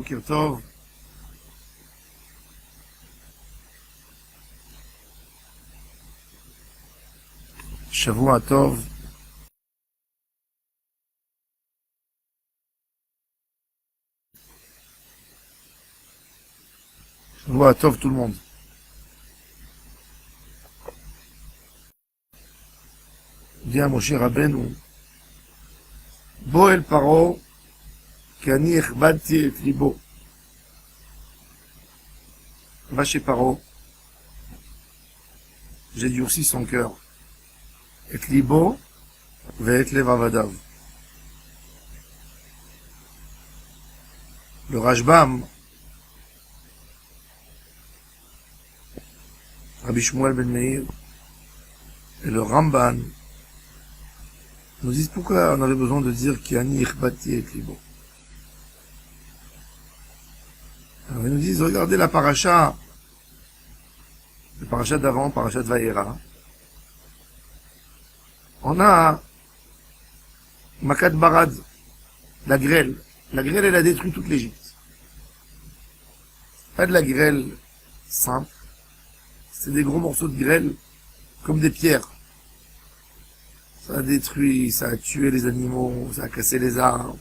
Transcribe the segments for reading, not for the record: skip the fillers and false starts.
Boker Tov. Shavua Tov. Shavua Tov tout le monde. Dit à Moshe Rabbeinu, Bo el Paro, כי אני הכבדתי את ליבו. Va chez Paro, j'ai durci son cœur. Et libo, ve'et lev avadav. Le Rashbam, Rabbi Shmuel ben Meir, et le Ramban nous disent pourquoi on avait besoin de dire ki ani ichbati et libo. Alors ils nous disent, regardez la paracha, le paracha d'avant, paracha de Vayera. On a Makat Barad, la grêle. La grêle, elle a détruit toute l'Égypte. Pas de la grêle simple, c'est des gros morceaux de grêle, comme des pierres. Ça a détruit, ça a tué les animaux, ça a cassé les arbres.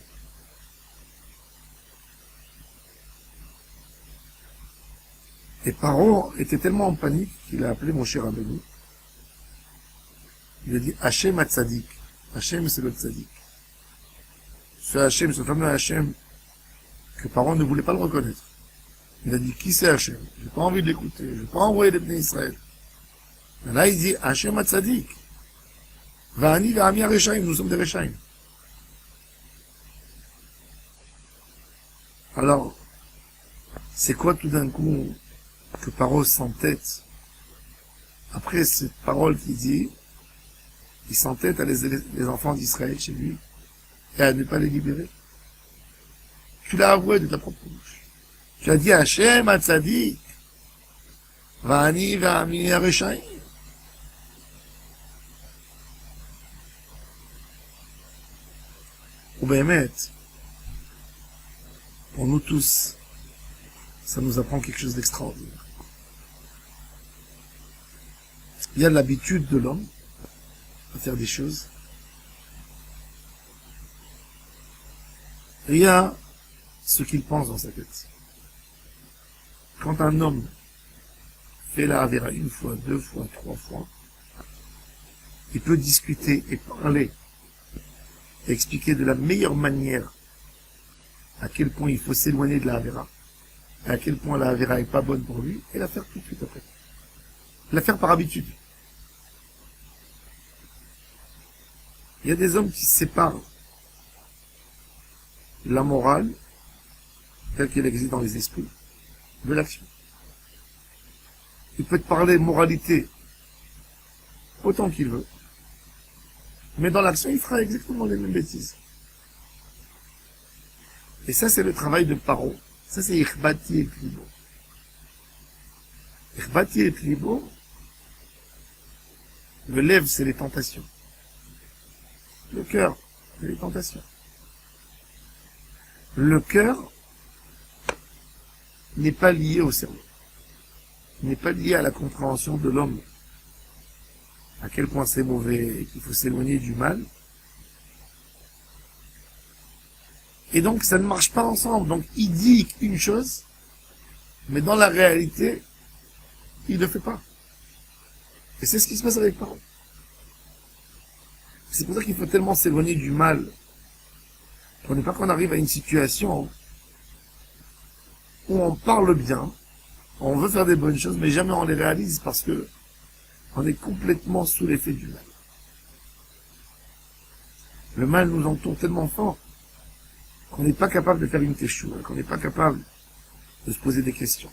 Et Paro était tellement en panique qu'il a appelé Moshe Rabbeinu. Il a dit Hachem Hatzadik. Hachem, c'est le Tzadik. Ce Hachem, ce fameux Hachem, que Paro ne voulait pas le reconnaître. Il a dit qui c'est Hachem? J'ai pas envie de l'écouter. Je vais pas envoyer les Bnei Israël. Et là, il dit Hachem Hatzadik. Va'ani va'ami Reshaim. Nous sommes des Reshaim. Alors, c'est quoi tout d'un coup que Paro s'entête après cette parole qu'il dit, il s'entête à les enfants d'Israël chez lui et à ne pas les libérer. Tu l'as avoué de ta propre bouche. Tu as dit Hachem Hatzadik, Va'ani va'ami Reshaim. Ou Bémet, pour nous tous, ça nous apprend quelque chose d'extraordinaire. Il y a l'habitude de l'homme à faire des choses. Et il y a ce qu'il pense dans sa tête. Quand un homme fait la Havera une fois, deux fois, trois fois, il peut discuter et parler et expliquer de la meilleure manière à quel point il faut s'éloigner de la Havera, à quel point la Havera n'est pas bonne pour lui, et la faire tout de suite après. La faire par habitude. Il y a des hommes qui séparent la morale, telle qu'elle existe dans les esprits, de l'action. Il peut te parler moralité autant qu'il veut, mais dans l'action, il fera exactement les mêmes bêtises. Et ça, c'est le travail de Paro. Ça, c'est Ichbati et Libo. Ichbati et Libo, le lève, c'est les tentations. Le cœur, c'est les tentations. Le cœur n'est pas lié au cerveau. N'est pas lié à la compréhension de l'homme. À quel point c'est mauvais et qu'il faut s'éloigner du mal. Et donc, ça ne marche pas ensemble. Donc, il dit une chose, mais dans la réalité, il ne le fait pas. Et c'est ce qui se passe avec Paro. C'est pour ça qu'il faut tellement s'éloigner du mal. Pour ne pas qu'on arrive à une situation où on parle bien, on veut faire des bonnes choses, mais jamais on les réalise parce que on est complètement sous l'effet du mal. Le mal nous entoure tellement fort qu'on n'est pas capable de faire une teshuva, qu'on n'est pas capable de se poser des questions.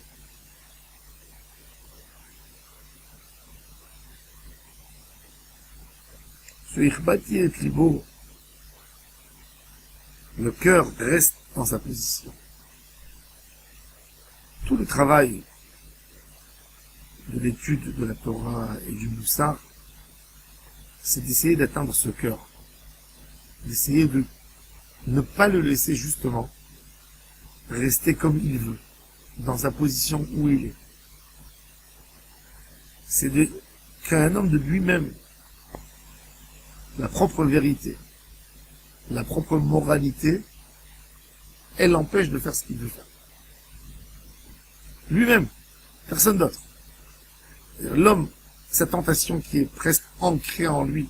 Ce Ichbati et Libo, le cœur reste dans sa position. Tout le travail de l'étude de la Torah et du Moussar, c'est d'essayer d'atteindre ce cœur, d'essayer de ne pas le laisser justement rester comme il veut, dans sa position où il est. C'est de créer un homme de lui-même, la propre vérité, la propre moralité, elle l'empêche de faire ce qu'il veut faire. Lui-même, personne d'autre. L'homme, sa tentation qui est presque ancrée en lui,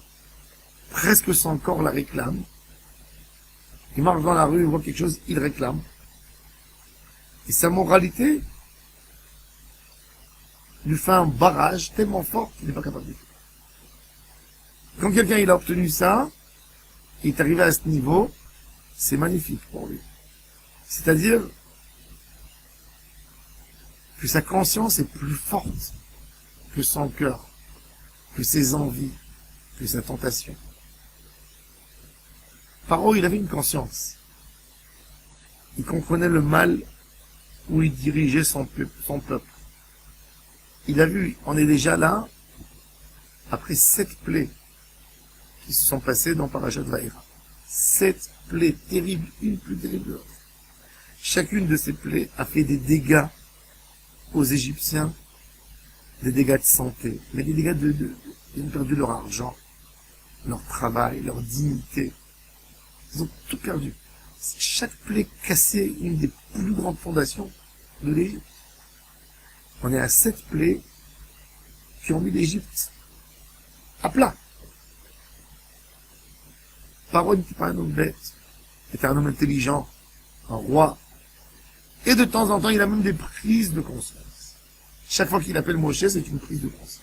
presque son corps la réclame. Il marche dans la rue, il voit quelque chose, il réclame. Et sa moralité lui fait un barrage tellement fort qu'il n'est pas capable de faire. Quand quelqu'un il a obtenu ça, il est arrivé à ce niveau, c'est magnifique pour lui. C'est-à-dire que sa conscience est plus forte que son cœur, que ses envies, que sa tentation. Paro, il avait une conscience. Il comprenait le mal où il dirigeait son peuple. Il a vu, on est déjà là, après 7 plaies qui se sont passées dans Parashat Vaïra. 7 plaies terribles, une plus terrible que l'autre. Chacune de ces plaies a fait des dégâts aux Égyptiens, des dégâts de santé, mais des dégâts ils ont perdu leur argent, leur travail, leur dignité. Ils ont tout perdu. Chaque plaie cassait une des plus grandes fondations de l'Égypte. On est à 7 plaies qui ont mis l'Égypte à plat. Paro n'était pas un homme bête, était un homme intelligent, un roi. Et de temps en temps, il a même des prises de conscience. Chaque fois qu'il appelle Moshe, c'est une prise de conscience.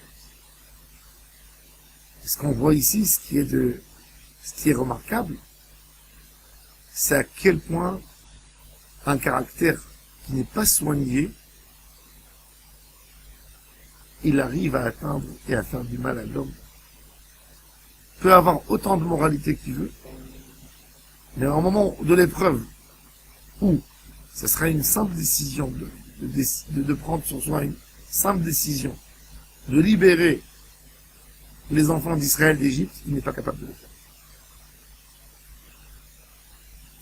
Et ce qu'on voit ici, ce qui est remarquable, c'est à quel point un caractère qui n'est pas soigné, il arrive à atteindre et à faire du mal à l'homme. Peut avoir autant de moralité qu'il veut, mais au moment de l'épreuve, où ce sera une simple décision de prendre sur soi une simple décision, de libérer les enfants d'Israël d'Égypte, il n'est pas capable de le faire.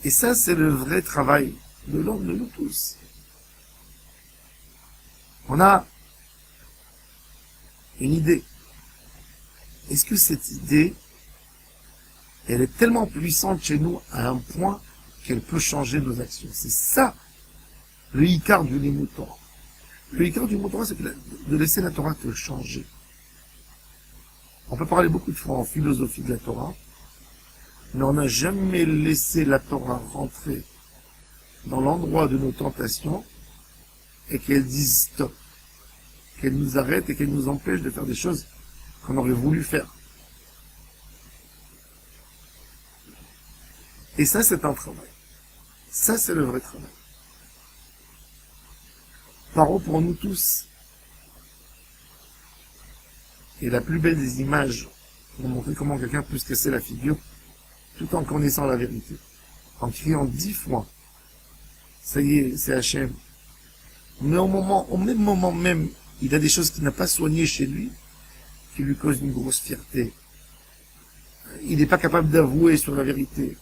Et ça, c'est le vrai travail de l'homme, de nous tous. On a une idée. Est-ce que cette idée, elle est tellement puissante chez nous à un point qu'elle peut changer nos actions? C'est ça, le Icard du Limud Torah. Le Icard du Limud Torah, c'est de laisser la Torah te changer. On peut parler beaucoup de fois en philosophie de la Torah, mais on n'a jamais laissé la Torah rentrer dans l'endroit de nos tentations et qu'elle dise stop, qu'elle nous arrête et qu'elle nous empêche de faire des choses qu'on aurait voulu faire. Et ça, c'est un travail. Ça, c'est le vrai travail. Paro pour nous tous. Et la plus belle des images pour montrer comment quelqu'un peut se casser la figure tout en connaissant la vérité. En criant 10 fois, ça y est, c'est Hachem. Mais au même moment même, il a des choses qu'il n'a pas soignées chez lui, qui lui causent une grosse fierté. Il n'est pas capable d'avouer sur la vérité.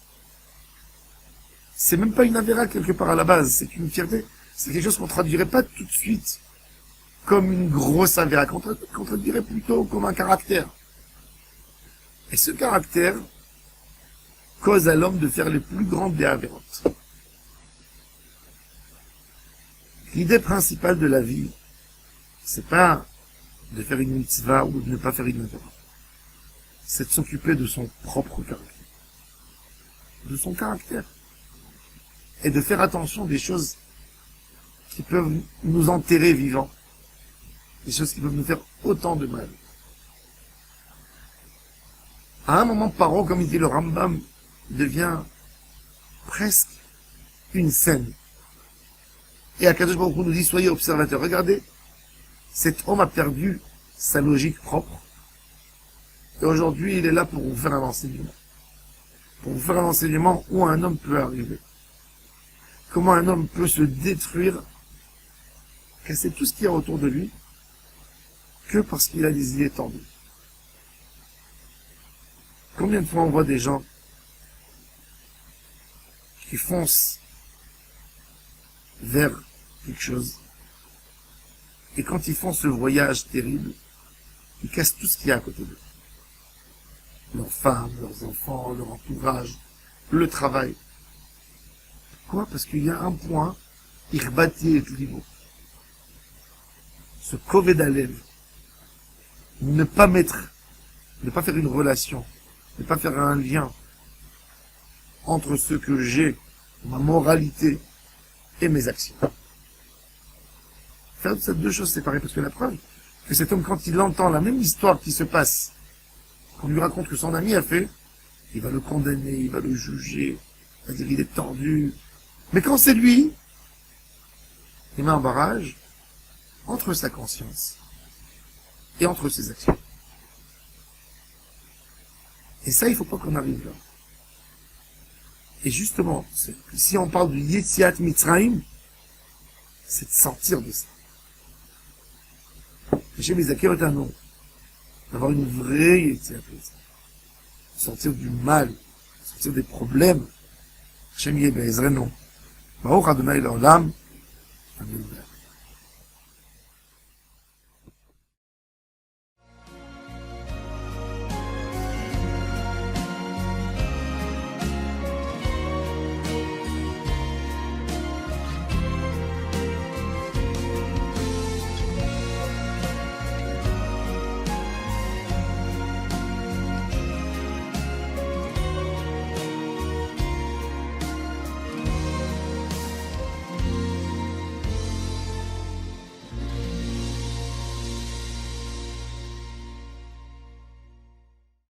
C'est même pas une avéra quelque part à la base, c'est une fierté. C'est quelque chose qu'on traduirait pas tout de suite comme une grosse avéra, qu'on traduirait plutôt comme un caractère. Et ce caractère cause à l'homme de faire les plus grandes des avérotes. L'idée principale de la vie, c'est pas de faire une mitzvah ou de ne pas faire une avéra. C'est de s'occuper de son propre caractère. De son caractère. Et de faire attention des choses qui peuvent nous enterrer vivants. Des choses qui peuvent nous faire autant de mal. À un moment, Paro, comme il dit le Rambam, devient presque une scène. Et Akadosh Baruch Hu nous dit, soyez observateurs. Regardez, cet homme a perdu sa logique propre. Et aujourd'hui, il est là pour vous faire un enseignement. Pour vous faire un enseignement où un homme peut arriver. Comment un homme peut se détruire, casser tout ce qu'il y a autour de lui, que parce qu'il a des idées tendues. Combien de fois on voit des gens qui foncent vers quelque chose. Et quand ils font ce voyage terrible, ils cassent tout ce qu'il y a à côté d'eux. Leurs femmes, leurs enfants, leur entourage, le travail. Pourquoi? Parce qu'il y a un point, Irbati et Libo. Ce Kovedalev. Ne pas faire une relation, ne pas faire un lien entre ce que j'ai, ma moralité et mes actions. Faire ces deux choses séparées, parce que la preuve, que cet homme, quand il entend la même histoire qui se passe, qu'on lui raconte que son ami a fait, il va le condamner, il va le juger, il va dire il est tordu. Mais quand c'est lui, il met un barrage entre sa conscience et entre ses actions. Et ça, il ne faut pas qu'on arrive là. Et justement, si on parle du Yetziat Mitzrayim, c'est de sortir de ça. Chez mes Akirotano, d'avoir une vraie Yetziat Mitzrayim. Sortir du mal, sortir des problèmes. Hashem Yeh Be'ezreno. Baruch Adonai Le'olam. Amen.